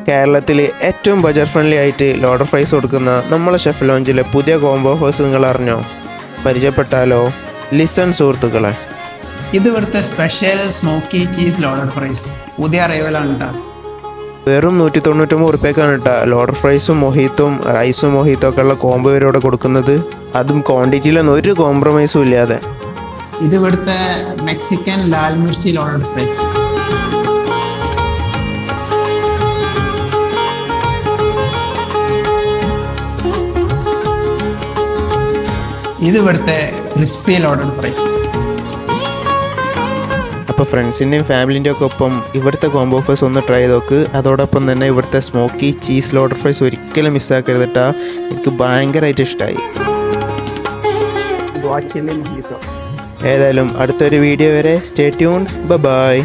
കേരളത്തിൽ ഏറ്റവും budget friendly ആയിട്ട് ലോഡർ ഫ്രൈസ് കൊടുക്കുന്ന നമ്മളെ ഷെഫ് ലോഞ്ചിലെ പുതിയ കോംബോ ഓഫേഴ്സ് നിങ്ങൾ അറിഞ്ഞോ? പരിചയപ്പെട്ടാലോ? ലിസൺ സുഹൃത്തുക്കളെ. ഇത് ഇവിടുത്തെ special smoky cheese loaded fries പുതിയ അറൈവലാണ് കേട്ടോ. വെറും 199 ഉറുപ്പ്യക്കാണ് കേട്ടോ ലോഡർ ഫ്രൈസും മൊഹീത്തും റൈസും മൊഹീത്തും ഒക്കെ ഉള്ള കോംബോ ഇവരോടെ കൊടുക്കുന്നത്. അതും ക്വാണ്ടിറ്റിയിലൊന്നും ഒരു കോംപ്രമൈസും ഇല്ലാതെ. ഇത് ഇവിടുത്തെ Mexican Lal Mirchi loaded fries. ഇത് ഇവിടുത്തെ ക്രിസ്പി ലോഡർ ഫ്രൈസ്. അപ്പോൾ ഫ്രണ്ട്സിൻ്റെയും ഫാമിലിൻ്റെ ഒക്കെ ഒപ്പം ഇവിടുത്തെ കോംബോ ഓഫേഴ്സ് ഒന്ന് ട്രൈ ചെയ്ത് നോക്ക്. അതോടൊപ്പം തന്നെ ഇവിടുത്തെ സ്മോക്കി ചീസ് ലോഡർ ഫ്രൈസ് ഒരിക്കലും മിസ്സാക്കരുത് കേട്ടോ. എനിക്ക് ഭയങ്കരമായിട്ട് ഇഷ്ടമായി. ഏതായാലും അടുത്തൊരു വീഡിയോ വരെ സ്റ്റേ ട്യൂൺഡ്. ബൈ.